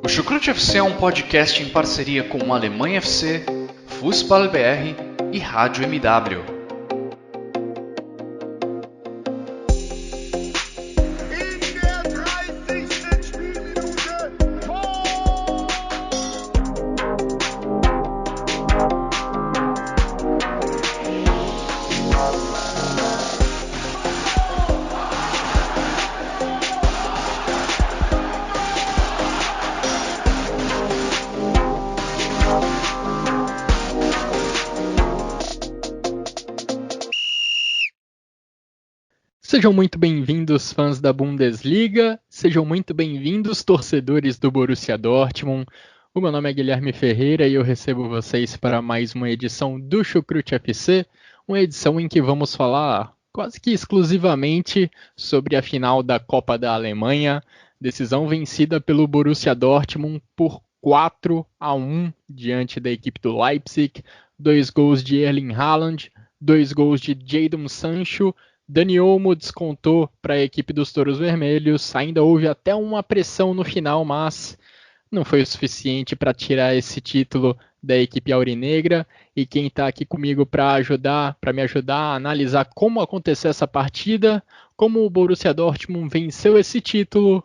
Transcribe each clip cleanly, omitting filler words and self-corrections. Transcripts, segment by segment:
O Chucrute FC é um podcast em parceria com Alemanha FC, Fußball BR e Rádio MW. Sejam muito bem-vindos, fãs da Bundesliga, sejam muito bem-vindos, torcedores do Borussia Dortmund. O meu nome é Guilherme Ferreira e eu recebo vocês para mais uma edição do Chucrute FC, uma edição em que vamos falar quase que exclusivamente sobre a final da Copa da Alemanha, decisão vencida pelo Borussia Dortmund por 4-1 diante da equipe do Leipzig, 2 gols de Erling Haaland, 2 gols de Jadon Sancho. Dani Olmo descontou para a equipe dos Touros Vermelhos, ainda houve até uma pressão no final, mas não foi o suficiente para tirar esse título da equipe aurinegra. E quem está aqui comigo para me ajudar a analisar como aconteceu essa partida, como o Borussia Dortmund venceu esse título,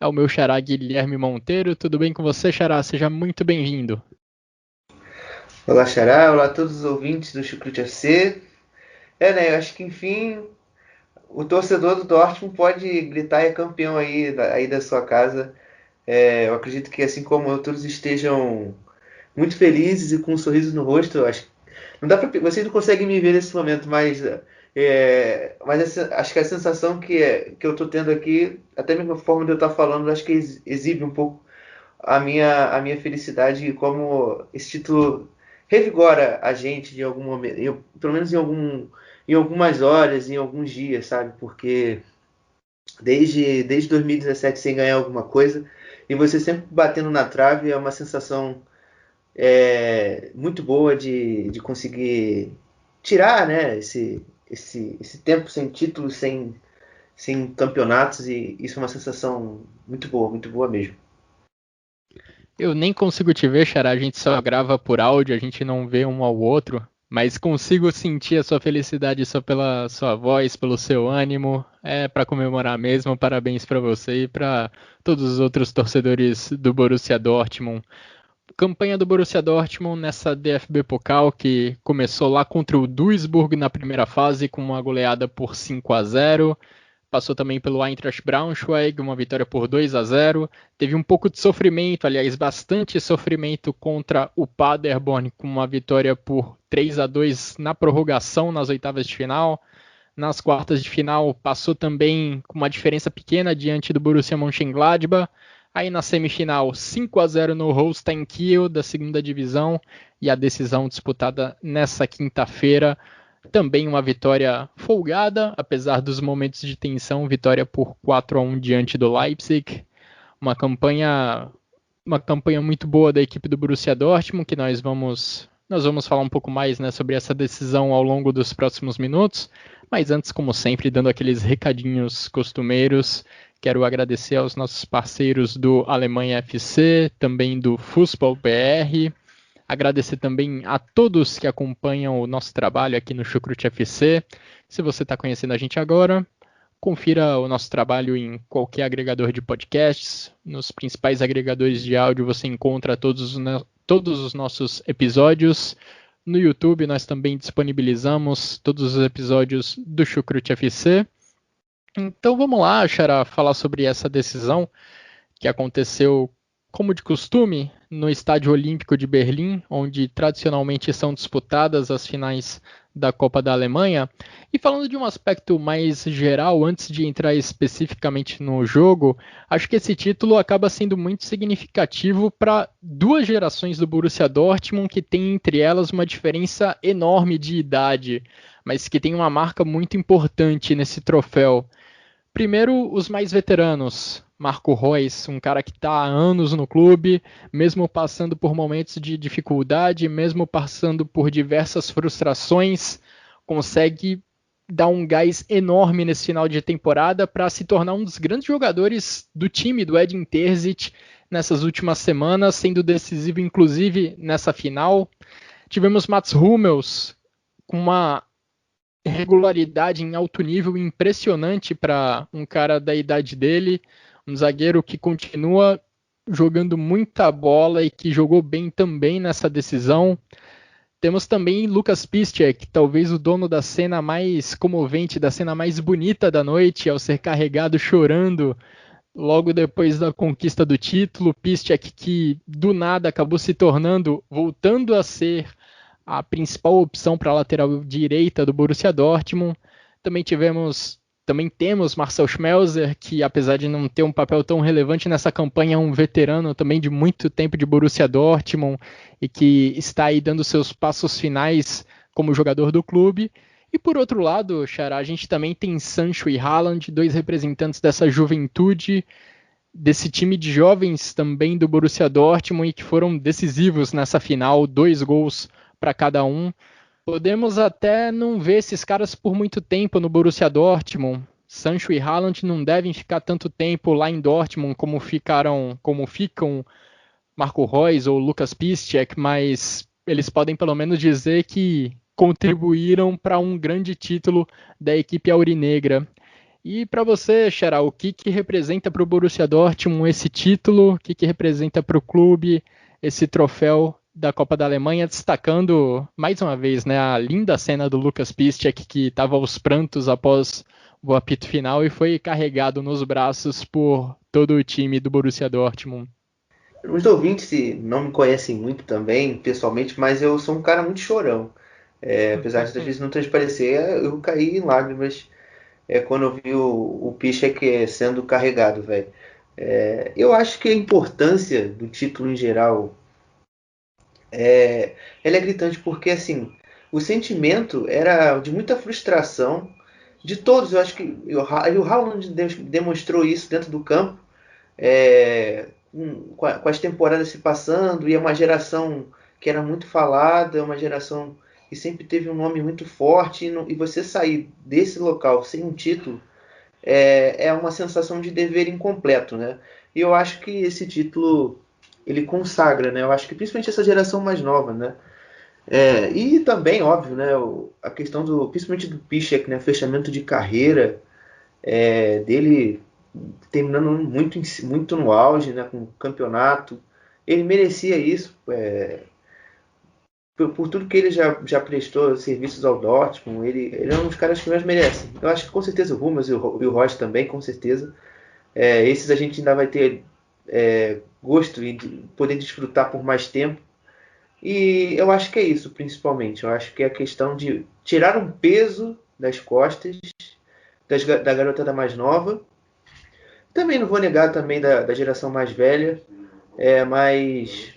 é o meu xará Guilherme Monteiro. Tudo bem com você, xará? Seja muito bem-vindo. Olá, xará. Olá a todos os ouvintes do Chucrute FC. Eu acho que enfim o torcedor do Dortmund pode gritar é campeão aí da sua casa. Eu acredito que assim como todos estejam muito felizes e com um sorriso no rosto. Acho não dá para, vocês não conseguem me ver nesse momento, mas acho que a sensação que eu estou tendo aqui, até mesmo a forma de eu estar falando, acho que exibe um pouco a minha felicidade e como esse título revigora a gente de algum momento, pelo menos em algumas horas, em alguns dias, sabe? Porque desde 2017 sem ganhar alguma coisa e você sempre batendo na trave é uma sensação muito boa de conseguir tirar, né, esse tempo sem títulos, sem campeonatos, e isso é uma sensação muito boa mesmo. Eu nem consigo te ver, xará, a gente só grava por áudio, a gente não vê um ao outro, mas consigo sentir a sua felicidade só pela sua voz, pelo seu ânimo. É para comemorar mesmo. Parabéns para você e para todos os outros torcedores do Borussia Dortmund. Campanha do Borussia Dortmund nessa DFB Pokal que começou lá contra o Duisburg na primeira fase com uma goleada por 5-0. Passou também pelo Eintracht Braunschweig, uma vitória por 2-0. Teve um pouco de sofrimento, aliás, bastante sofrimento contra o Paderborn, com uma vitória por 3-2 na prorrogação, nas oitavas de final. Nas quartas de final, passou também com uma diferença pequena diante do Borussia Mönchengladbach. Aí na semifinal, 5-0 no Holstein Kiel, da segunda divisão. E a decisão disputada nessa quinta-feira. Também uma vitória folgada, apesar dos momentos de tensão, vitória por 4-1 diante do Leipzig. Uma campanha muito boa da equipe do Borussia Dortmund, que nós vamos falar um pouco mais, né, sobre essa decisão ao longo dos próximos minutos. Mas antes, como sempre, dando aqueles recadinhos costumeiros, quero agradecer aos nossos parceiros do Alemanha FC, também do Fußball BR. Agradecer também a todos que acompanham o nosso trabalho aqui no Chucrute FC. Se você está conhecendo a gente agora, confira o nosso trabalho em qualquer agregador de podcasts. Nos principais agregadores de áudio você encontra todos os nossos episódios. No YouTube nós também disponibilizamos todos os episódios do Chucrute FC. Então vamos lá, xará, falar sobre essa decisão que aconteceu, como de costume, no Estádio Olímpico de Berlim, onde tradicionalmente são disputadas as finais da Copa da Alemanha. E falando de um aspecto mais geral, antes de entrar especificamente no jogo, acho que esse título acaba sendo muito significativo para duas gerações do Borussia Dortmund, que tem entre elas uma diferença enorme de idade, mas que tem uma marca muito importante nesse troféu. Primeiro, os mais veteranos. Marco Reus, um cara que está há anos no clube, mesmo passando por momentos de dificuldade, mesmo passando por diversas frustrações, consegue dar um gás enorme nesse final de temporada para se tornar um dos grandes jogadores do time do Edin Terzic nessas últimas semanas, sendo decisivo inclusive nessa final. Tivemos Mats Hummels com uma regularidade em alto nível impressionante para um cara da idade dele, um zagueiro que continua jogando muita bola e que jogou bem também nessa decisão. Temos também Lucas Piszczek, talvez o dono da cena mais comovente, da cena mais bonita da noite, ao ser carregado chorando logo depois da conquista do título. Piszczek que do nada acabou se tornando, voltando a ser a principal opção para a lateral direita do Borussia Dortmund. Também temos Marcel Schmelzer, que apesar de não ter um papel tão relevante nessa campanha, é um veterano também de muito tempo de Borussia Dortmund e que está aí dando seus passos finais como jogador do clube. E por outro lado, Xará, a gente também tem Sancho e Haaland, dois representantes dessa juventude, desse time de jovens também do Borussia Dortmund e que foram decisivos nessa final, 2 gols para cada um. Podemos até não ver esses caras por muito tempo no Borussia Dortmund. Sancho e Haaland não devem ficar tanto tempo lá em Dortmund como ficam Marco Reus ou Lucas Piszczek, mas eles podem pelo menos dizer que contribuíram para um grande título da equipe aurinegra. E para você, Xará, o que representa para o Borussia Dortmund esse título? O que representa para o clube esse troféu da Copa da Alemanha, destacando mais uma vez, né, a linda cena do Lucas Piszczek, que estava aos prantos após o apito final e foi carregado nos braços por todo o time do Borussia Dortmund. Os ouvintes não me conhecem muito também, pessoalmente, mas eu sou um cara muito chorão. Apesar de às vezes não transparecer, eu caí em lágrimas quando eu vi o Piszczek sendo carregado, velho. Eu acho que a importância do título em geral ela é gritante porque assim, o sentimento era de muita frustração de todos. Eu acho que o Haaland demonstrou isso dentro do campo, com as temporadas se passando, e é uma geração que era muito falada, uma geração que sempre teve um nome muito forte, e você sair desse local sem um título é uma sensação de dever incompleto, né? E eu acho que esse título ele consagra, né? Eu acho que principalmente essa geração mais nova, né? E também, óbvio, né? A questão principalmente do Piszczek, né? Fechamento de carreira dele, terminando muito no auge, né? Com o campeonato. Ele merecia isso, por tudo que ele já prestou serviços ao Dortmund. Ele é um dos caras que mais merecem. Eu acho que com certeza o Hummels e o Reus também, com certeza. Esses a gente ainda vai ter gosto e poder desfrutar por mais tempo. E eu acho que é isso, principalmente. Eu acho que é a questão de tirar um peso das costas da garotada mais nova. Também não vou negar também da geração mais velha, mas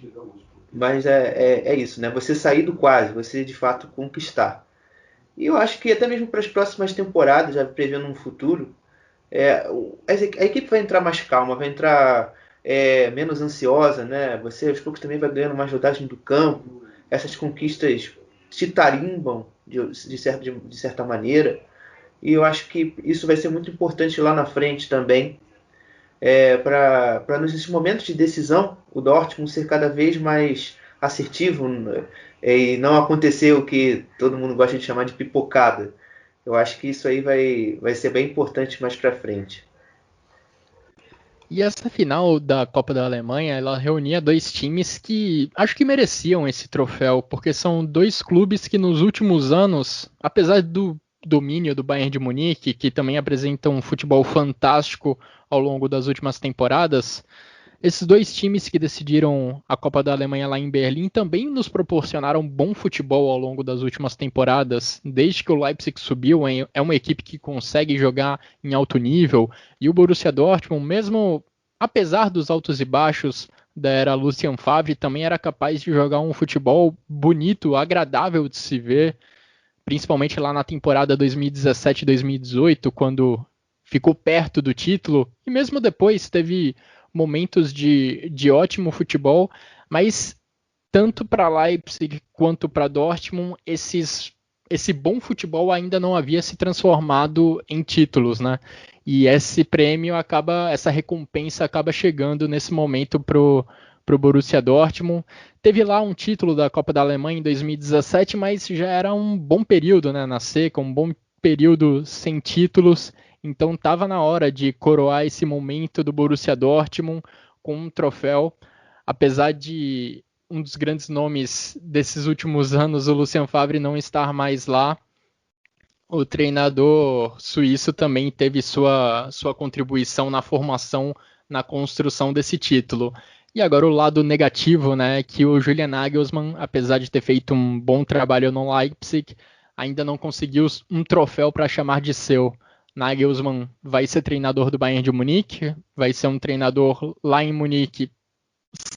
é isso, né? Você sair do quase, você de fato conquistar. E eu acho que até mesmo para as próximas temporadas, já prevendo um futuro, a equipe vai entrar mais calma, vai entrar menos ansiosa, né? Você aos poucos também vai ganhando mais rodagem do campo. Essas conquistas te tarimbam de certa maneira. E eu acho que isso vai ser muito importante lá na frente também, para nesses momentos de decisão o Dortmund ser cada vez mais assertivo, e não acontecer o que todo mundo gosta de chamar de pipocada. Eu acho que isso aí vai ser bem importante mais para frente. E essa final da Copa da Alemanha, ela reunia dois times que acho que mereciam esse troféu, porque são dois clubes que nos últimos anos, apesar do domínio do Bayern de Munique, que também apresenta um futebol fantástico ao longo das últimas temporadas, esses dois times que decidiram a Copa da Alemanha lá em Berlim também nos proporcionaram bom futebol ao longo das últimas temporadas. Desde que o Leipzig subiu, é uma equipe que consegue jogar em alto nível, e o Borussia Dortmund, mesmo apesar dos altos e baixos da era Lucien Favre, também era capaz de jogar um futebol bonito, agradável de se ver, principalmente lá na temporada 2017-2018, quando ficou perto do título, e mesmo depois teve momentos de ótimo futebol, mas tanto para Leipzig quanto para Dortmund, esses esse bom futebol ainda não havia se transformado em títulos, né? E esse prêmio essa recompensa acaba chegando nesse momento pro Borussia Dortmund. Teve lá um título da Copa da Alemanha em 2017, mas já era um bom período, né, na seca, um bom período sem títulos. Então estava na hora de coroar esse momento do Borussia Dortmund com um troféu, apesar de um dos grandes nomes desses últimos anos, o Lucien Favre, não estar mais lá. O treinador suíço também teve sua contribuição na formação, na construção desse título. E agora o lado negativo, né, que o Julian Nagelsmann, apesar de ter feito um bom trabalho no Leipzig, ainda não conseguiu um troféu para chamar de seu. Nagelsmann vai ser treinador do Bayern de Munique, vai ser um treinador lá em Munique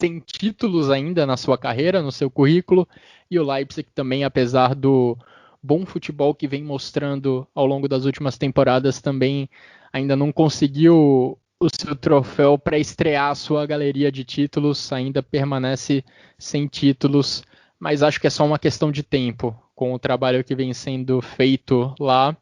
sem títulos ainda na sua carreira, no seu currículo, e o Leipzig também, apesar do bom futebol que vem mostrando ao longo das últimas temporadas, também ainda não conseguiu o seu troféu para estrear a sua galeria de títulos, ainda permanece sem títulos, mas acho que é só uma questão de tempo, com o trabalho que vem sendo feito lá,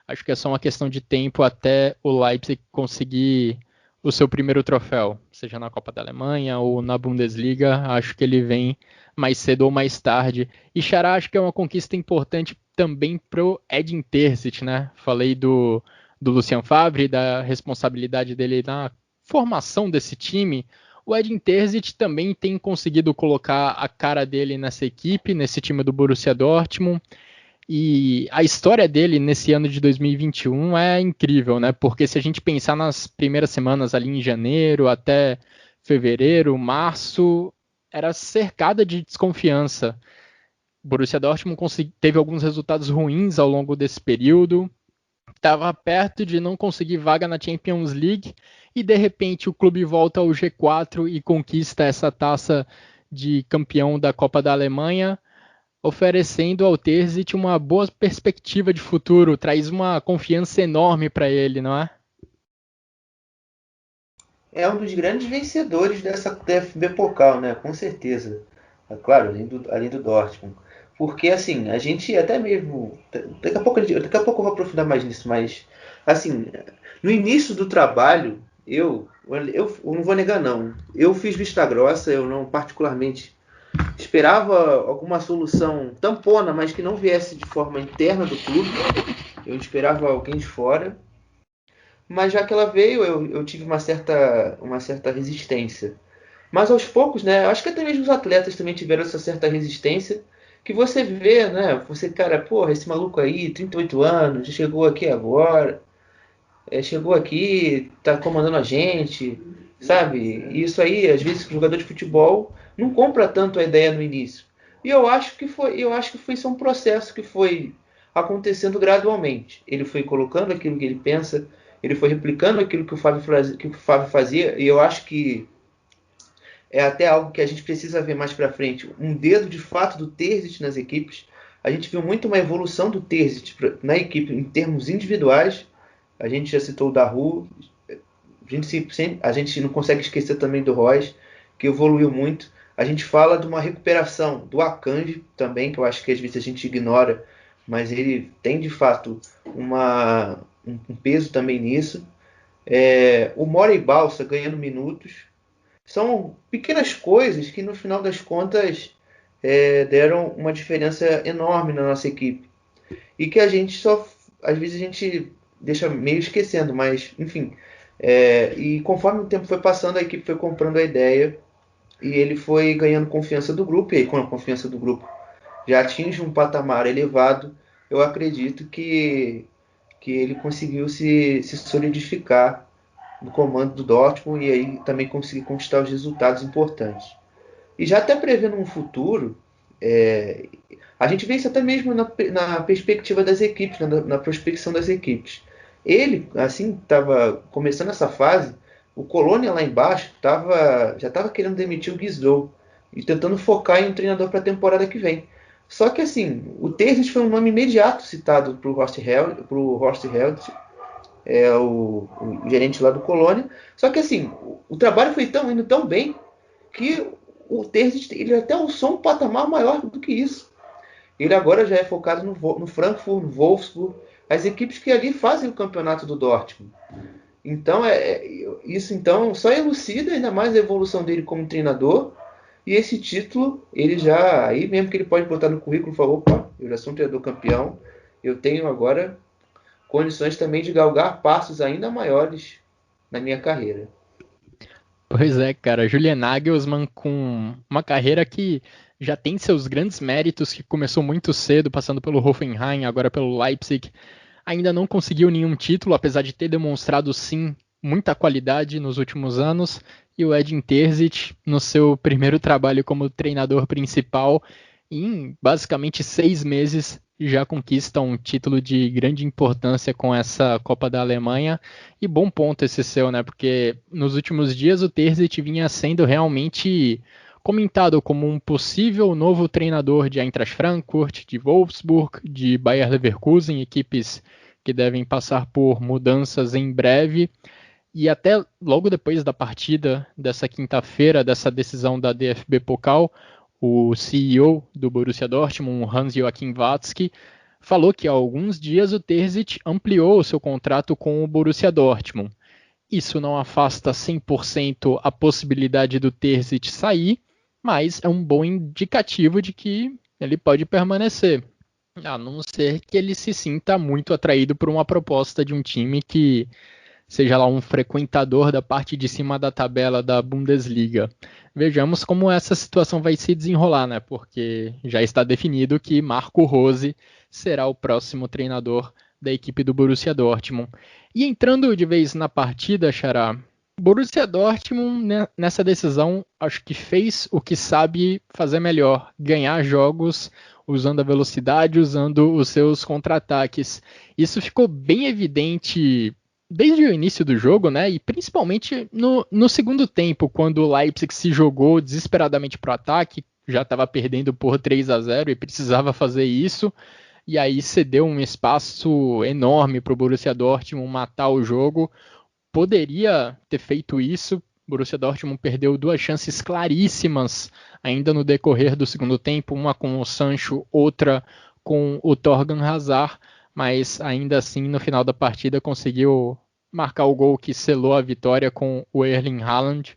acho que é só uma questão de tempo até o Leipzig conseguir o seu primeiro troféu, seja na Copa da Alemanha ou na Bundesliga, acho que ele vem mais cedo ou mais tarde. E Xará, acho que é uma conquista importante também pro Edin Terzic, né? Falei do Lucien Favre, da responsabilidade dele na formação desse time. O Edin Terzic também tem conseguido colocar a cara dele nessa equipe, nesse time do Borussia Dortmund. E a história dele nesse ano de 2021 é incrível, né? Porque se a gente pensar nas primeiras semanas ali em janeiro até fevereiro, março, era cercada de desconfiança. O Borussia Dortmund teve alguns resultados ruins ao longo desse período, estava perto de não conseguir vaga na Champions League e de repente o clube volta ao G4 e conquista essa taça de campeão da Copa da Alemanha, oferecendo ao Terzic uma boa perspectiva de futuro, traz uma confiança enorme para ele, não é? É um dos grandes vencedores dessa DFB Pokal, né? Com certeza. É claro, além do Dortmund. Porque, assim, a gente até mesmo... Daqui a pouco eu vou aprofundar mais nisso, mas, assim, no início do trabalho, eu não vou negar, não. Eu fiz vista grossa, eu não particularmente esperava alguma solução tampona, mas que não viesse de forma interna do clube. Eu esperava alguém de fora. Mas já que ela veio, eu tive uma certa resistência. Mas aos poucos, né? Acho que até mesmo os atletas também tiveram essa certa resistência. Que você vê, né? Você, cara, porra, esse maluco aí, 38 anos, chegou aqui agora, chegou aqui, tá comandando a gente, sabe? E isso aí, às vezes, o jogador de futebol não compra tanto a ideia no início. E eu acho que foi só um processo que foi acontecendo gradualmente. Ele foi colocando aquilo que ele pensa, ele foi replicando aquilo que o Fábio fazia, e eu acho que é até algo que a gente precisa ver mais para frente. Um dedo de fato do Terzic nas equipes. A gente viu muito uma evolução do Terzic na equipe em termos individuais. A gente já citou o Daru. A gente não consegue esquecer também do Reus, que evoluiu muito. A gente fala de uma recuperação do Akanji também, que eu acho que às vezes a gente ignora, mas ele tem de fato um peso também nisso. O Mora e Balsa ganhando minutos. São pequenas coisas que no final das contas deram uma diferença enorme na nossa equipe. E que a gente só, às vezes a gente deixa meio esquecendo, mas enfim. E conforme o tempo foi passando, a equipe foi comprando a ideia e ele foi ganhando confiança do grupo. E aí, quando a confiança do grupo já atinge um patamar elevado, eu acredito que ele conseguiu se solidificar no comando do Dortmund e aí também conseguir conquistar os resultados importantes. E já até prevendo um futuro, a gente vê isso até mesmo na perspectiva das equipes, na prospecção das equipes. Ele, assim, estava começando essa fase, o Colônia lá embaixo já estava querendo demitir o Guizdou e tentando focar em um treinador para a temporada que vem. Só que, assim, o Terzic foi um nome imediato citado para o Horst Held, o gerente lá do Colônia. Só que, assim, o trabalho foi indo tão bem que o Terzic ele até alçou um patamar maior do que isso. Ele agora já é focado no Frankfurt, no Wolfsburg, as equipes que ali fazem o campeonato do Dortmund. Então, isso então só elucida ainda mais a evolução dele como treinador. E esse título, ele já, aí mesmo que ele pode botar no currículo e falar, opa, eu já sou um treinador campeão, eu tenho agora condições também de galgar passos ainda maiores na minha carreira. Pois é, cara, Julian Nagelsmann com uma carreira que já tem seus grandes méritos, que começou muito cedo, passando pelo Hoffenheim, agora pelo Leipzig, ainda não conseguiu nenhum título, apesar de ter demonstrado sim muita qualidade nos últimos anos, e o Edin Terzic, no seu primeiro trabalho como treinador principal, em basicamente 6 meses, já conquista um título de grande importância com essa Copa da Alemanha. E bom ponto esse seu, né? Porque nos últimos dias o Terzic vinha sendo realmente comentado como um possível novo treinador de Eintracht Frankfurt, de Wolfsburg, de Bayer Leverkusen, equipes que devem passar por mudanças em breve. E até logo depois da partida dessa quinta-feira, dessa decisão da DFB Pokal, o CEO do Borussia Dortmund, Hans-Joachim Watzke, falou que há alguns dias o Terzic ampliou o seu contrato com o Borussia Dortmund. Isso não afasta 100% a possibilidade do Terzic sair, mas é um bom indicativo de que ele pode permanecer, a não ser que ele se sinta muito atraído por uma proposta de um time que seja lá um frequentador da parte de cima da tabela da Bundesliga. Vejamos como essa situação vai se desenrolar, né? Porque já está definido que Marco Rose será o próximo treinador da equipe do Borussia Dortmund. E entrando de vez na partida, Xará, Borussia Dortmund, né, nessa decisão, acho que fez o que sabe fazer melhor, ganhar jogos usando a velocidade, usando os seus contra-ataques. Isso ficou bem evidente desde o início do jogo, né? E principalmente no segundo tempo, quando o Leipzig se jogou desesperadamente para o ataque, já estava perdendo por 3-0 e precisava fazer isso, e aí cedeu um espaço enorme para o Borussia Dortmund matar o jogo. Poderia ter feito isso. O Borussia Dortmund perdeu 2 chances claríssimas ainda no decorrer do segundo tempo, uma com o Sancho, outra com o Thorgan Hazard, mas ainda assim no final da partida conseguiu marcar o gol que selou a vitória com o Erling Haaland.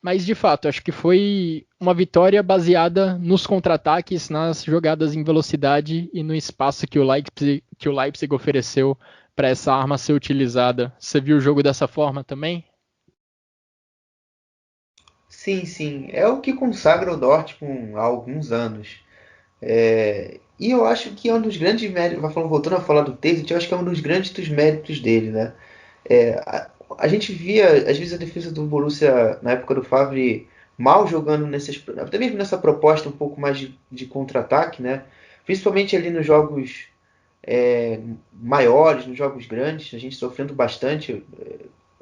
Mas de fato, acho que foi uma vitória baseada nos contra-ataques, nas jogadas em velocidade e no espaço que o Leipzig ofereceu para essa arma ser utilizada. Você viu o jogo dessa forma também? Sim, sim. É o que consagra o Dortmund há alguns anos. E eu acho que é um dos grandes méritos, voltando a falar do Terzic, eu acho que é um dos grandes dos méritos dele, né? A gente via, às vezes, a defesa do Borussia, na época do Favre, mal jogando até mesmo nessa proposta um pouco mais de contra-ataque, né? Principalmente ali nos jogos maiores, nos jogos grandes, a gente sofrendo bastante.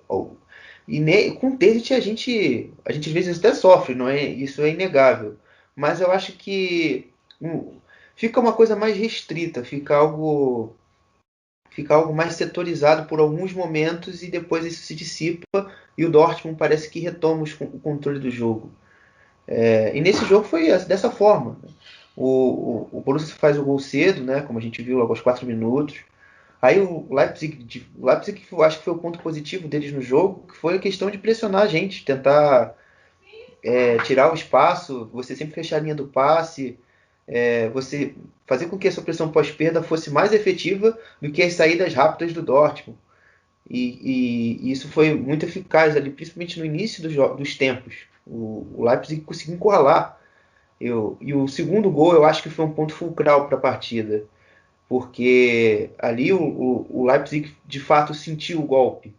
Com o Terzic a gente às vezes até sofre, não é? Isso é inegável. Mas eu acho que fica uma coisa mais restrita, fica algo mais setorizado por alguns momentos e depois isso se dissipa e o Dortmund parece que retoma o controle do jogo. E nesse jogo foi dessa forma. O Borussia faz o gol cedo, né, como a gente viu logo aos 4 minutos. Aí o Leipzig, eu acho que foi o ponto positivo deles no jogo, que foi a questão de pressionar a gente, tentar tirar o espaço, você sempre fechar a linha do passe, você fazer com que essa pressão pós-perda fosse mais efetiva do que as saídas rápidas do Dortmund. E isso foi muito eficaz ali, principalmente no início dos tempos. O Leipzig conseguiu encurralar. E o segundo gol eu acho que foi um ponto fulcral para a partida, porque ali o Leipzig de fato sentiu o golpe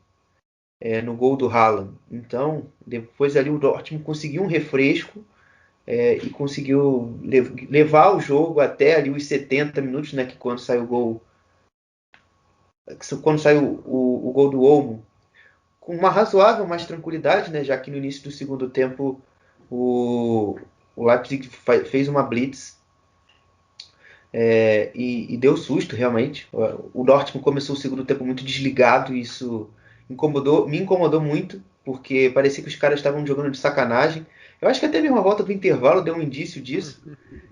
no gol do Haaland. Então, depois ali o Dortmund conseguiu um refresco e conseguiu levar o jogo até ali os 70 minutos, né, que quando saiu o gol, o gol do Olmo, com uma razoável mais tranquilidade, né, já que no início do segundo tempo o Leipzig fez uma blitz e deu susto realmente. O Dortmund começou o segundo tempo muito desligado e isso me incomodou muito, porque parecia que os caras estavam jogando de sacanagem. Eu acho que até mesmo a volta do intervalo deu um indício disso,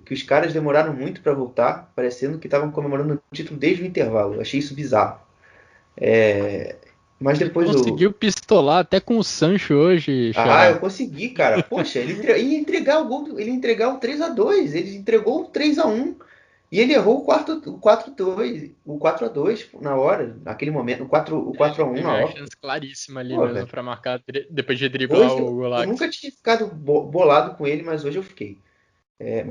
que os caras demoraram muito para voltar, parecendo que estavam comemorando o título desde o intervalo. Eu achei isso bizarro. Mas depois Conseguiu pistolar até com o Sancho hoje, Xará. eu consegui, cara. Poxa, ele ia entregar o gol, ele ia entregar o 3-2, ele entregou o 3-1 e ele errou o 4-2, o 4-2 na hora, naquele momento, o 4-1 Teve na uma hora. chance claríssima ali Pô, mesmo velho, pra marcar depois de driblar hoje o eu Golax. nunca tinha ficado bolado com ele, mas hoje eu fiquei.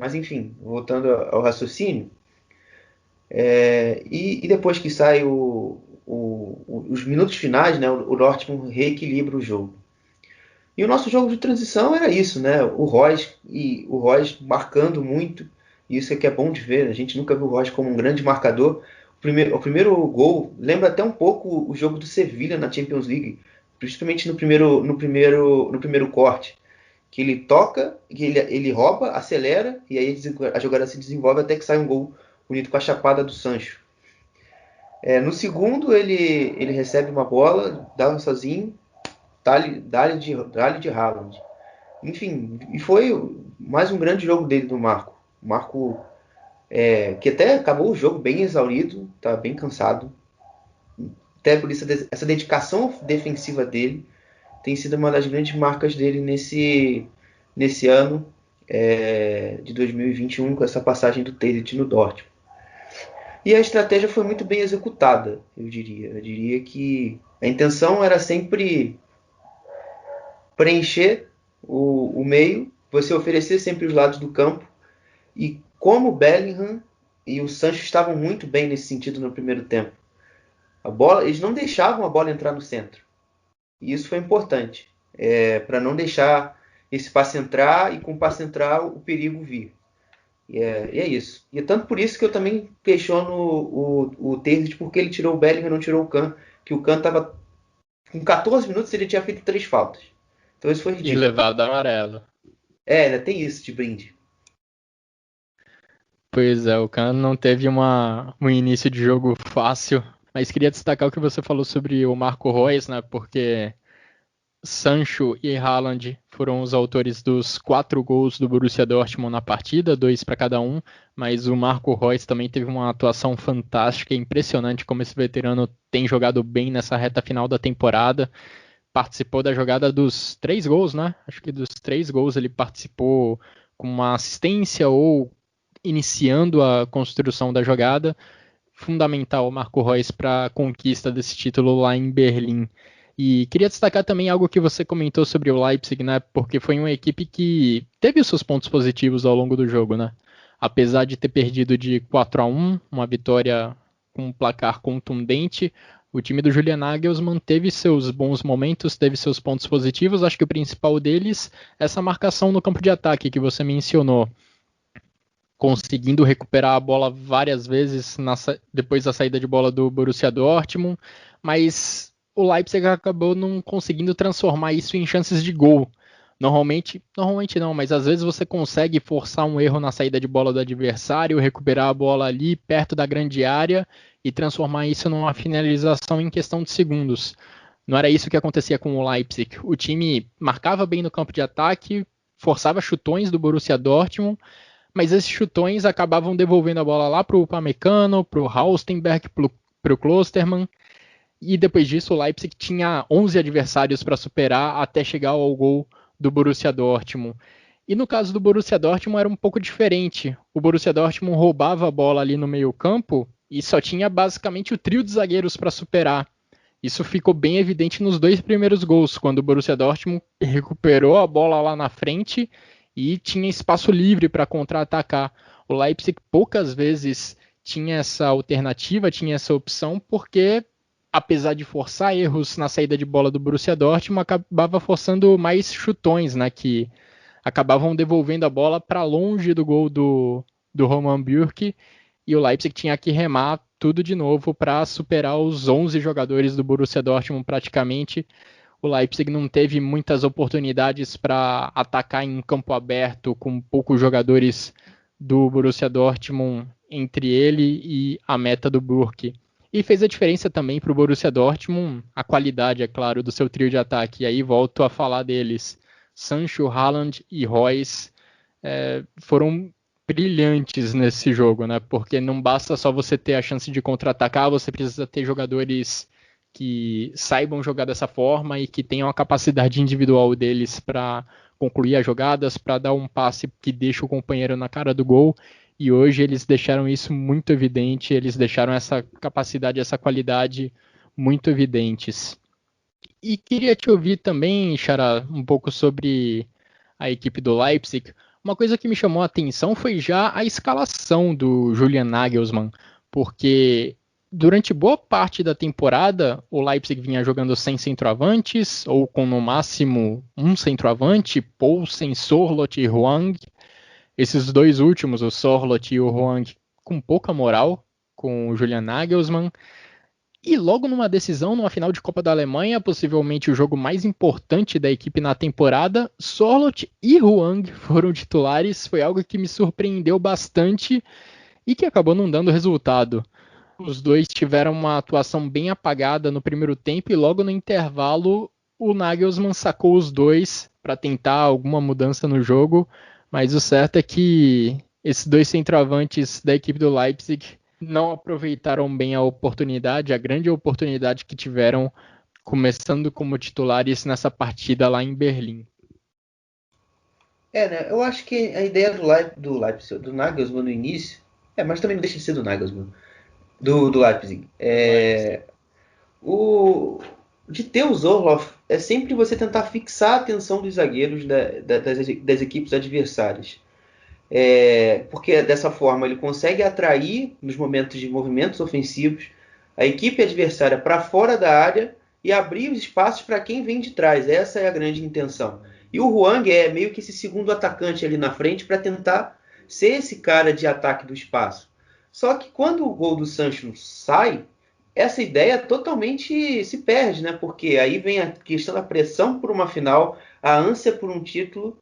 Mas enfim, voltando ao raciocínio, e depois que sai os minutos finais, né, o Dortmund reequilibra o jogo. E o nosso jogo de transição era isso, né? O Royce marcando muito. E isso é que é bom de ver. A gente nunca viu o Royce como um grande marcador. O primeiro gol lembra até um pouco o jogo do Sevilla na Champions League, principalmente no primeiro corte, que ele toca, que ele rouba, acelera e aí a jogada se desenvolve até que sai um gol bonito com a chapada do Sancho. No segundo ele recebe uma bola, dá sozinho, dá-lhe de Haaland. Enfim, e foi mais um grande jogo dele do Marco. Marco, que até acabou o jogo bem exaurido, tá bem cansado. Até por isso essa dedicação defensiva dele tem sido uma das grandes marcas dele nesse ano de 2021, com essa passagem do Taylor no Dortmund. E a estratégia foi muito bem executada, eu diria. Eu diria que a intenção era sempre preencher o meio, você oferecer sempre os lados do campo. E como o Bellingham e o Sancho estavam muito bem nesse sentido no primeiro tempo. Eles não deixavam a bola entrar no centro. E isso foi importante, para não deixar esse passe entrar e com o passe entrar o perigo vir. E é isso. E é tanto por isso que eu também questiono o Terzic porque ele tirou o Bellingham e não tirou o Kahn, que o Kahn estava com 14 minutos ele tinha feito 3 faltas. Então isso foi E ridículo. levado amarelo. Ainda tem isso de brinde. Pois é, o Kahn não teve um início de jogo fácil, mas queria destacar o que você falou sobre o Marco Reus, né? Porque Sancho e Haaland foram os autores dos 4 gols do Borussia Dortmund na partida, 2 para cada um, mas o Marco Reus também teve uma atuação fantástica, impressionante como esse veterano tem jogado bem nessa reta final da temporada. Participou da jogada dos 3 gols, né? Acho que dos 3 gols ele participou com uma assistência ou iniciando a construção da jogada. Fundamental o Marco Reus para a conquista desse título lá em Berlim. E queria destacar também algo que você comentou sobre o Leipzig, né? Porque foi uma equipe que teve os seus pontos positivos ao longo do jogo, né? Apesar de ter perdido de 4-1, uma vitória com um placar contundente, o time do Julian Nagelsmann teve seus bons momentos, teve seus pontos positivos. Acho que o principal deles é essa marcação no campo de ataque que você mencionou, conseguindo recuperar a bola várias vezes depois da saída de bola do Borussia Dortmund, mas o Leipzig acabou não conseguindo transformar isso em chances de gol. Normalmente não, mas às vezes você consegue forçar um erro na saída de bola do adversário, recuperar a bola ali perto da grande área e transformar isso numa finalização em questão de segundos. Não era isso que acontecia com o Leipzig. O time marcava bem no campo de ataque, forçava chutões do Borussia Dortmund, mas esses chutões acabavam devolvendo a bola lá para o Upamecano, para o Halstenberg, para o Klostermann, e depois disso o Leipzig tinha 11 adversários para superar até chegar ao gol do Borussia Dortmund. E no caso do Borussia Dortmund era um pouco diferente. O Borussia Dortmund roubava a bola ali no meio campo e só tinha basicamente o trio de zagueiros para superar. Isso ficou bem evidente nos 2 primeiros gols, quando o Borussia Dortmund recuperou a bola lá na frente e tinha espaço livre para contra-atacar. O Leipzig poucas vezes tinha essa alternativa, tinha essa opção, porque apesar de forçar erros na saída de bola do Borussia Dortmund, acabava forçando mais chutões, né, que acabavam devolvendo a bola para longe do gol do Roman Bürki, e o Leipzig tinha que remar tudo de novo para superar os 11 jogadores do Borussia Dortmund praticamente. O Leipzig não teve muitas oportunidades para atacar em campo aberto, com poucos jogadores do Borussia Dortmund entre ele e a meta do Burke. E fez a diferença também para o Borussia Dortmund a qualidade, é claro, do seu trio de ataque. E aí volto a falar deles. Sancho, Haaland e Reus foram brilhantes nesse jogo, né? Porque não basta só você ter a chance de contra-atacar, você precisa ter jogadores que saibam jogar dessa forma e que tenham a capacidade individual deles para concluir as jogadas, para dar um passe que deixa o companheiro na cara do gol. E hoje eles deixaram isso muito evidente, eles deixaram essa capacidade, essa qualidade muito evidentes. E queria te ouvir também, Xará, um pouco sobre a equipe do Leipzig. Uma coisa que me chamou a atenção foi já a escalação do Julian Nagelsmann, porque durante boa parte da temporada o Leipzig vinha jogando sem centroavantes, ou com no máximo um centroavante, Poulsen, Sorloth e Hwang. Esses dois últimos, o Sorloth e o Hwang, com pouca moral com o Julian Nagelsmann. E logo numa decisão, numa final de Copa da Alemanha, possivelmente o jogo mais importante da equipe na temporada, Sorloth e Hwang foram titulares. Foi algo que me surpreendeu bastante e que acabou não dando resultado. Os dois tiveram uma atuação bem apagada no primeiro tempo e logo no intervalo o Nagelsmann sacou os dois para tentar alguma mudança no jogo, mas o certo é que esses dois centroavantes da equipe do Leipzig não aproveitaram bem a oportunidade, a grande oportunidade que tiveram começando como titulares nessa partida lá em Berlim. Né? Eu acho que a ideia do Leipzig, do Nagelsmann no início, mas também não deixa de ser do Nagelsmann, do Leipzig. De ter o Zorloff é sempre você tentar fixar a atenção dos zagueiros das equipes adversárias. Porque dessa forma ele consegue atrair nos momentos de movimentos ofensivos a equipe adversária para fora da área e abrir os espaços para quem vem de trás. Essa é a grande intenção. E o Hwang é meio que esse segundo atacante ali na frente para tentar ser esse cara de ataque do espaço. Só que quando o gol do Sancho sai, essa ideia totalmente se perde, né? Porque aí vem a questão da pressão por uma final, a ânsia por um título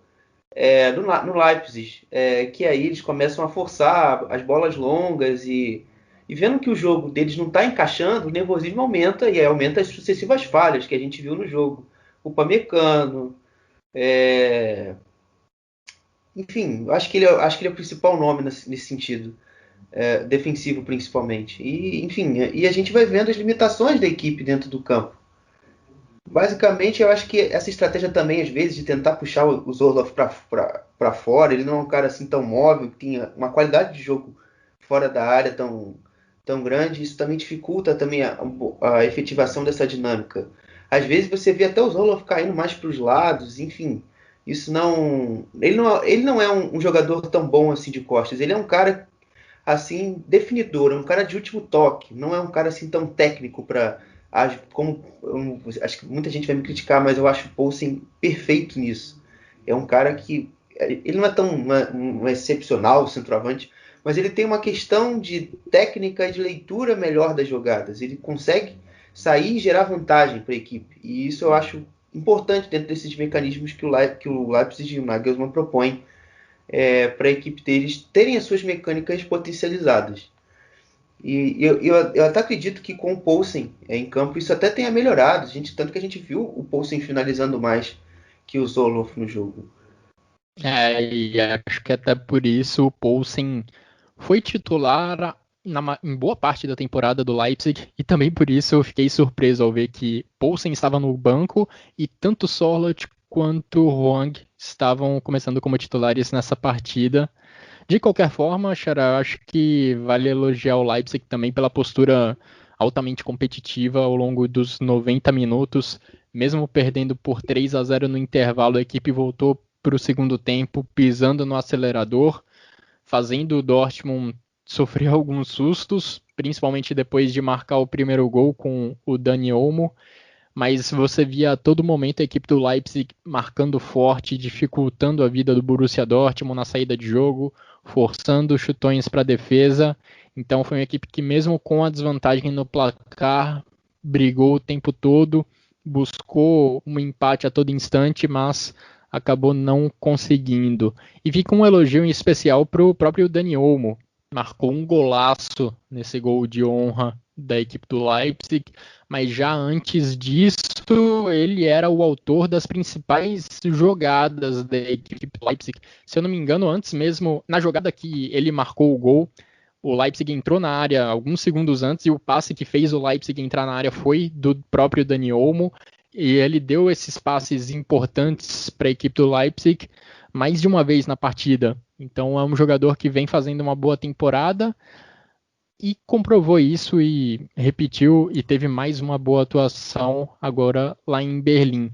no Leipzig, que aí eles começam a forçar as bolas longas e vendo que o jogo deles não está encaixando, o nervosismo aumenta e aumenta as sucessivas falhas que a gente viu no jogo. O Upamecano, enfim, eu acho que ele é o principal nome nesse sentido. Defensivo principalmente. E, enfim, a gente vai vendo as limitações da equipe dentro do campo. Basicamente, eu acho que essa estratégia também, às vezes, de tentar puxar o Zorloff para fora, ele não é um cara assim tão móvel, que tem uma qualidade de jogo fora da área tão grande, isso também dificulta também a efetivação dessa dinâmica. Às vezes você vê até o Zorloff caindo mais para os lados, enfim, isso não... Ele não é um jogador tão bom assim de costas, ele é um cara assim, definidor, é um cara de último toque, não é um cara assim tão técnico para acho que muita gente vai me criticar, mas eu acho o Poulsen perfeito nisso. É um cara que ele não é tão não é excepcional, centroavante, mas ele tem uma questão de técnica e de leitura melhor das jogadas. Ele consegue sair e gerar vantagem para a equipe. E isso eu acho importante dentro desses mecanismos que o Leipzig e o Nagelsmann propõem para a equipe deles terem as suas mecânicas potencializadas. E eu até acredito que com o Poulsen em campo isso até tenha melhorado. Tanto que a gente viu o Poulsen finalizando mais que o Zorloff no jogo. E acho que até por isso o Poulsen foi titular em boa parte da temporada do Leipzig, e também por isso eu fiquei surpreso ao ver que Poulsen estava no banco e tanto Sorloth quanto Hwang estavam começando como titulares nessa partida. De qualquer forma, Xará, acho que vale elogiar o Leipzig também pela postura altamente competitiva ao longo dos 90 minutos. Mesmo perdendo por 3-0 no intervalo, a equipe voltou para o segundo tempo, pisando no acelerador, fazendo o Dortmund sofrer alguns sustos, principalmente depois de marcar o primeiro gol com o Dani Olmo. Mas você via a todo momento a equipe do Leipzig marcando forte, dificultando a vida do Borussia Dortmund na saída de jogo, forçando chutões para a defesa. Então foi uma equipe que mesmo com a desvantagem no placar, brigou o tempo todo, buscou um empate a todo instante, mas acabou não conseguindo. E fica um elogio em especial para o próprio Dani Olmo. Marcou um golaço nesse gol de honra da equipe do Leipzig, mas já antes disso ele era o autor das principais jogadas da equipe do Leipzig. Se eu não me engano, antes mesmo, na jogada que ele marcou o gol, o Leipzig entrou na área alguns segundos antes e o passe que fez o Leipzig entrar na área foi do próprio Dani Olmo, e ele deu esses passes importantes para a equipe do Leipzig mais de uma vez na partida. Então é um jogador que vem fazendo uma boa temporada e comprovou isso e repetiu e teve mais uma boa atuação agora lá em Berlim.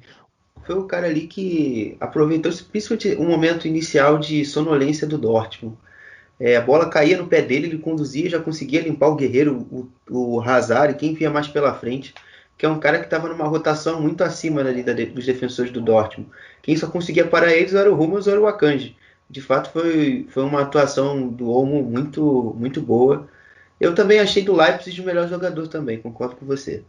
Foi o cara ali que aproveitou principalmente o momento inicial de sonolência do Dortmund. A bola caía no pé dele, ele conduzia, já conseguia limpar o Guerreiro, o Hazard e quem vinha mais pela frente, que é um cara que estava numa rotação muito acima dos defensores do Dortmund. Quem só conseguia parar eles era o Hummels ou era o Akanji. De fato, foi uma atuação do Olmo muito, muito boa. Eu também achei do Leipzig o melhor jogador também, concordo com você.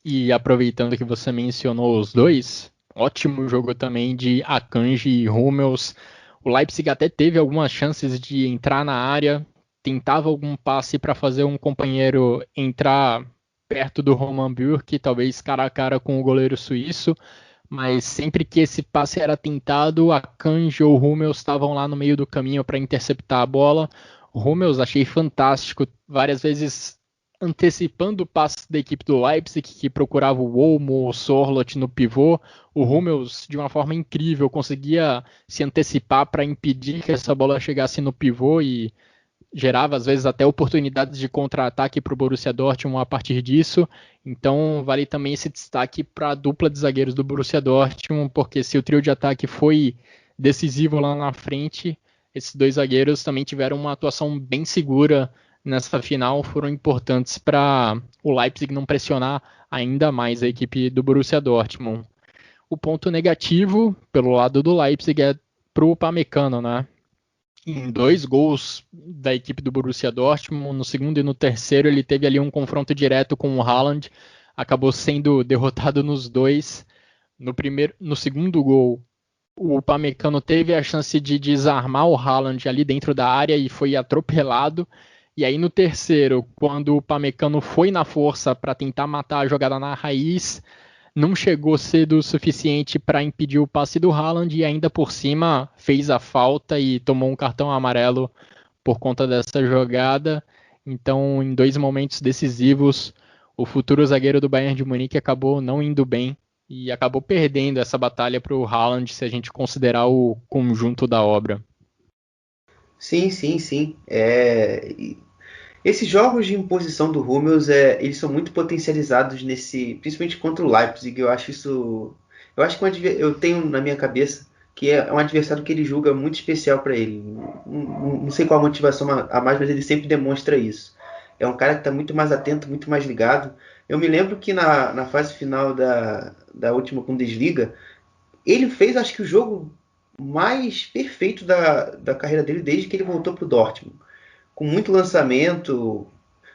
E aproveitando que você mencionou os dois, ótimo jogo também de Akanji e Hummels. O Leipzig até teve algumas chances de entrar na área, tentava algum passe para fazer um companheiro entrar perto do Roman Bürki, talvez cara a cara com o goleiro suíço, mas sempre que esse passe era tentado, Akanji ou Hummels estavam lá no meio do caminho para interceptar a bola. O Hummels achei fantástico, várias vezes antecipando o passe da equipe do Leipzig, que procurava o Olmo, o Sorloth no pivô. O Hummels, de uma forma incrível, conseguia se antecipar para impedir que essa bola chegasse no pivô e gerava, às vezes, até oportunidades de contra-ataque para o Borussia Dortmund a partir disso. Então, vale também esse destaque para a dupla de zagueiros do Borussia Dortmund, porque se o trio de ataque foi decisivo lá na frente, esses dois zagueiros também tiveram uma atuação bem segura nessa final, foram importantes para o Leipzig não pressionar ainda mais a equipe do Borussia Dortmund. O ponto negativo, pelo lado do Leipzig, é para o Upamecano, né? Em 2 gols da equipe do Borussia Dortmund, no segundo e no terceiro, ele teve ali um confronto direto com o Haaland, acabou sendo derrotado nos dois. No segundo gol, o Upamecano teve a chance de desarmar o Haaland ali dentro da área e foi atropelado. E aí no terceiro, quando o Upamecano foi na força para tentar matar a jogada na raiz, não chegou cedo o suficiente para impedir o passe do Haaland e ainda por cima fez a falta e tomou um cartão amarelo por conta dessa jogada. Então, em 2 momentos decisivos, o futuro zagueiro do Bayern de Munique acabou não indo bem e acabou perdendo essa batalha para o Haaland, se a gente considerar o conjunto da obra. Sim, sim, sim. Esses jogos de imposição do Hummels, eles são muito potencializados principalmente contra o Leipzig. Eu acho eu tenho na minha cabeça que é um adversário que ele julga muito especial para ele. Não sei qual a motivação a mais, mas ele sempre demonstra isso. É um cara que está muito mais atento, muito mais ligado. Eu me lembro que na fase final da última Bundesliga, ele fez, acho que o jogo mais perfeito da carreira dele desde que ele voltou para o Dortmund, com muito lançamento,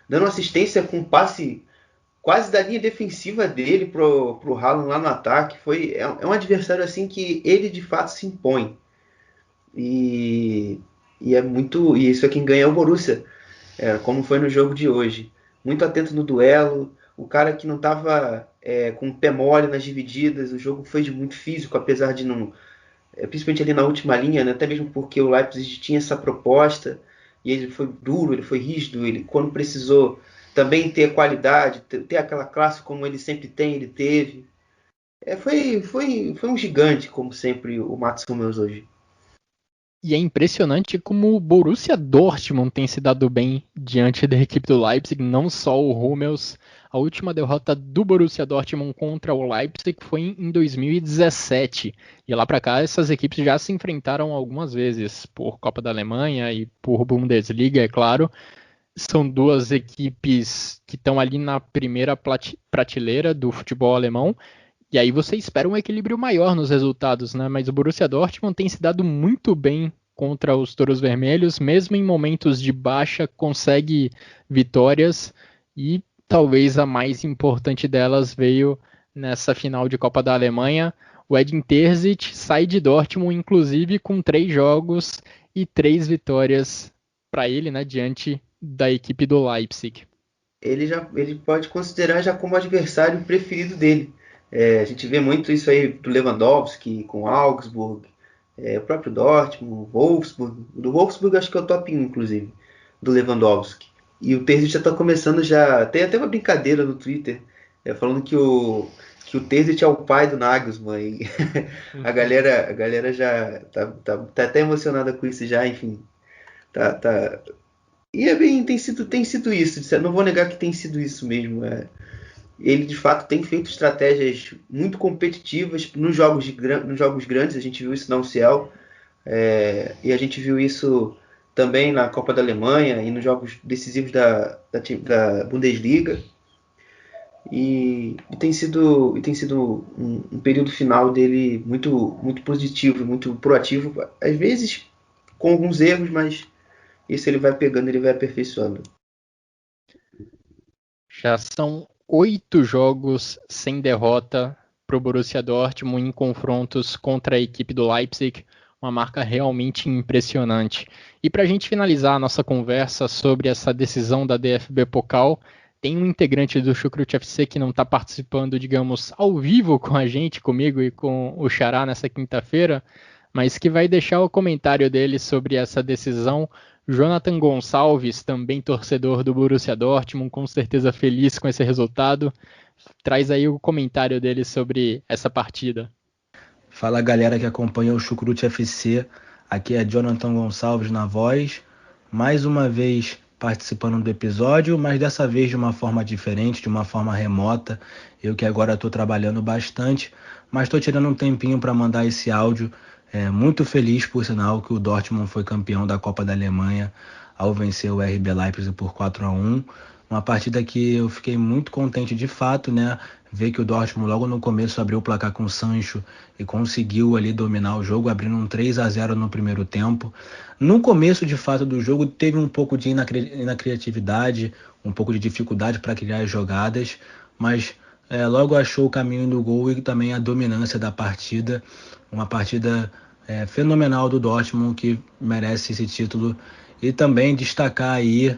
dando assistência com passe quase da linha defensiva dele pro Haaland lá no ataque. É um adversário assim que ele de fato se impõe. E isso é quem ganha é o Borussia, como foi no jogo de hoje. Muito atento no duelo, o cara que não estava com o pé mole nas divididas. O jogo foi de muito físico, apesar de não, principalmente ali na última linha, né? Até mesmo porque o Leipzig tinha essa proposta. E ele foi duro, ele foi rígido, ele quando precisou também ter qualidade, ter aquela classe como ele sempre tem, ele teve. Foi um gigante, como sempre, o Mats Hummels hoje. E é impressionante como o Borussia Dortmund tem se dado bem diante da equipe do Leipzig, não só o Hummels. A última derrota do Borussia Dortmund contra o Leipzig foi em 2017. E lá para cá essas equipes já se enfrentaram algumas vezes, por Copa da Alemanha e por Bundesliga, é claro. São 2 equipes que estão ali na primeira prateleira do futebol alemão. E aí você espera um equilíbrio maior nos resultados, né? Mas o Borussia Dortmund tem se dado muito bem contra os Touros Vermelhos, mesmo em momentos de baixa, consegue vitórias e talvez a mais importante delas veio nessa final de Copa da Alemanha. O Edin Terzic sai de Dortmund, inclusive, com 3 jogos e 3 vitórias para ele, né, diante da equipe do Leipzig. ele pode considerar já como adversário preferido dele. A gente vê muito isso aí do Lewandowski com Augsburg, o próprio Dortmund, Wolfsburg. Do Wolfsburg acho que é o top 1, inclusive, do Lewandowski. E o Terzic já está começando já. Tem até uma brincadeira no Twitter falando que o Terzic é o pai do Nagelsmann. E a galera já tá até emocionada com isso já, enfim. Tá. E tem sido isso. Não vou negar que tem sido isso mesmo. Ele de fato tem feito estratégias muito competitivas nos jogos grandes. A gente viu isso na UCL, e a gente viu isso também na Copa da Alemanha e nos jogos decisivos da Bundesliga. E tem sido um período final dele muito, muito positivo, muito proativo. Às vezes com alguns erros, mas isso ele vai pegando, ele vai aperfeiçoando. Já são 8 jogos sem derrota para o Borussia Dortmund em confrontos contra a equipe do Leipzig, uma marca realmente impressionante. E para a gente finalizar a nossa conversa sobre essa decisão da DFB Pokal, tem um integrante do Chucrute FC que não está participando, digamos, ao vivo com a gente, comigo e com o Xará nessa quinta-feira, mas que vai deixar o comentário dele sobre essa decisão. Jonathan Gonçalves, também torcedor do Borussia Dortmund, com certeza feliz com esse resultado. Traz aí o comentário dele sobre essa partida. Fala galera que acompanha o Chucrute FC, aqui é Jonathan Gonçalves na voz, mais uma vez participando do episódio, mas dessa vez de uma forma diferente, de uma forma remota. Eu que agora estou trabalhando bastante, mas estou tirando um tempinho para mandar esse áudio. Muito feliz, por sinal, que o Dortmund foi campeão da Copa da Alemanha ao vencer o RB Leipzig por 4-1. Uma partida que eu fiquei muito contente de fato, né? Ver que o Dortmund logo no começo abriu o placar com o Sancho e conseguiu ali dominar o jogo, abrindo um 3-0 no primeiro tempo. No começo, de fato, do jogo, teve um pouco de incriatividade, um pouco de dificuldade para criar as jogadas, mas logo achou o caminho do gol e também a dominância da partida. Uma partida fenomenal do Dortmund, que merece esse título. E também destacar aí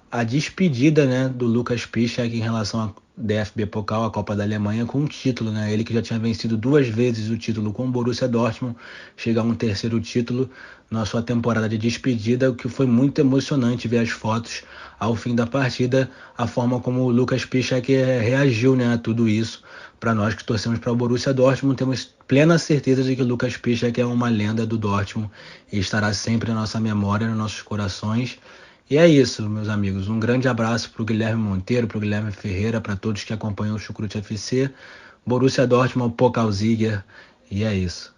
a despedida, né, do Lukas Piszczek em relação à DFB Pokal, a Copa da Alemanha, com um título, né? Ele que já tinha vencido 2 vezes o título com o Borussia Dortmund, chega a um terceiro título na sua temporada de despedida, o que foi muito emocionante ver as fotos ao fim da partida, a forma como o Lukas Piszczek reagiu, né, a tudo isso. Para nós que torcemos para o Borussia Dortmund, temos plena certeza de que o Lukas Piszczek é uma lenda do Dortmund e estará sempre na nossa memória, nos nossos corações. E é isso, meus amigos. Um grande abraço para o Guilherme Monteiro, para o Guilherme Ferreira, para todos que acompanham o Chucrute FC. Borussia Dortmund, Pokalsieger. E é isso.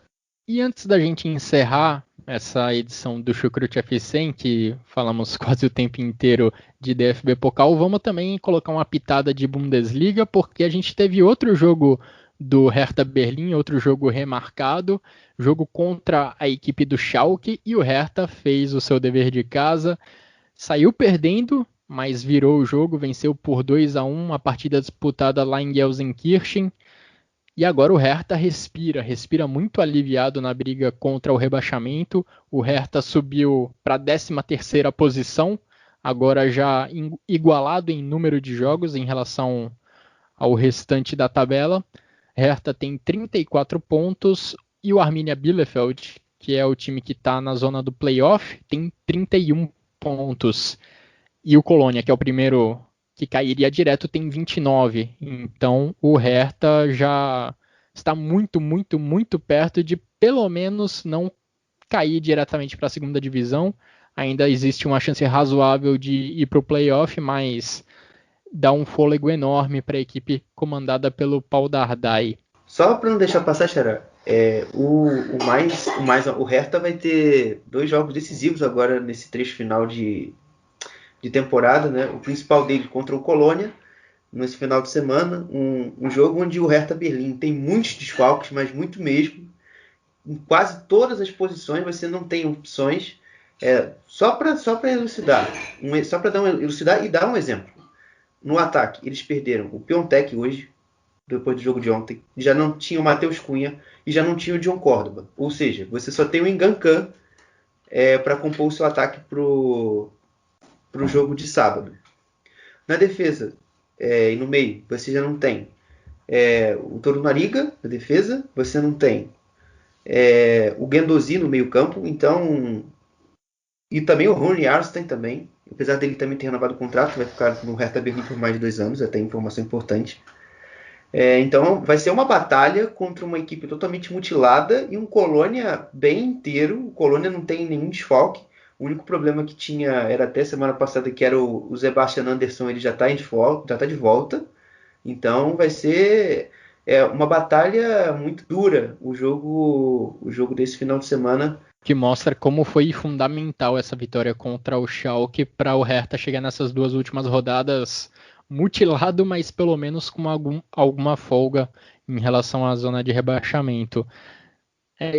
E antes da gente encerrar essa edição do Chucrute FC, em que falamos quase o tempo inteiro de DFB Pokal, vamos também colocar uma pitada de Bundesliga, porque a gente teve outro jogo do Hertha Berlim, outro jogo remarcado, jogo contra a equipe do Schalke, e o Hertha fez o seu dever de casa, saiu perdendo, mas virou o jogo, venceu por 2-1, uma partida disputada lá em Gelsenkirchen. E agora o Hertha respira muito aliviado na briga contra o rebaixamento. O Hertha subiu para a 13ª posição, agora já igualado em número de jogos em relação ao restante da tabela. Hertha tem 34 pontos e o Arminia Bielefeld, que é o time que está na zona do playoff, tem 31 pontos. E o Colônia, que é o primeiro que cairia direto, tem 29. Então o Hertha já está muito, muito, muito perto de pelo menos não cair diretamente para a segunda divisão. Ainda existe uma chance razoável de ir para o playoff, mas dá um fôlego enorme para a equipe comandada pelo Paul Dardai. Só para não deixar passar, Xará, o Hertha vai ter 2 jogos decisivos agora nesse trecho final de temporada, né? O principal dele contra o Colônia, nesse final de semana, um jogo onde o Hertha Berlim tem muitos desfalques, mas muito mesmo. Em quase todas as posições você não tem opções. Só para elucidar, elucidar e dar um exemplo. No ataque, eles perderam o Piontek hoje, depois do jogo de ontem, já não tinha o Matheus Cunha e já não tinha o John Córdoba. Ou seja, você só tem o Ngankan para compor o seu ataque pro jogo de sábado. Na defesa e no meio, você já não tem o Torunariga na defesa, você não tem o Guendouzi no meio campo, então, e também o Rony Arsene também, apesar dele também ter renovado o contrato, vai ficar no Hertha Berlim por mais de 2 anos, até informação importante. Então vai ser uma batalha contra uma equipe totalmente mutilada e um Colônia bem inteiro. O Colônia não tem nenhum desfalque. O único problema que tinha era até semana passada, que era o Sebastian Andersson, ele já está de volta. Então vai ser uma batalha muito dura o jogo desse final de semana. Que mostra como foi fundamental essa vitória contra o Schalke para o Hertha chegar nessas 2 últimas rodadas mutilado, mas pelo menos com alguma folga em relação à zona de rebaixamento.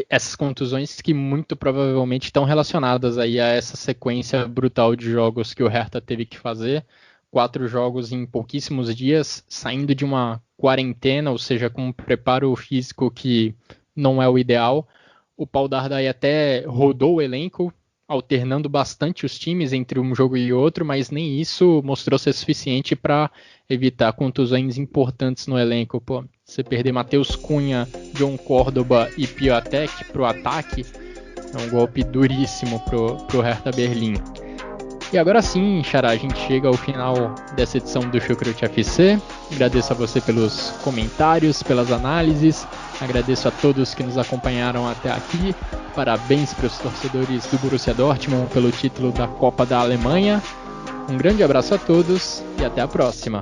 Essas contusões que muito provavelmente estão relacionadas aí a essa sequência brutal de jogos que o Hertha teve que fazer. 4 jogos em pouquíssimos dias, saindo de uma quarentena, ou seja, com um preparo físico que não é o ideal. O Paul Dardai até rodou o elenco, alternando bastante os times entre um jogo e outro, mas nem isso mostrou ser suficiente para evitar contusões importantes no elenco. Pô, você perder Matheus Cunha, John Córdoba e Piatek para o ataque é um golpe duríssimo pro Hertha Berlim. E agora sim, Xará, a gente chega ao final dessa edição do Chucrute FC. Agradeço a você pelos comentários, pelas análises. Agradeço a todos que nos acompanharam até aqui. Parabéns para os torcedores do Borussia Dortmund pelo título da Copa da Alemanha. Um grande abraço a todos e até a próxima.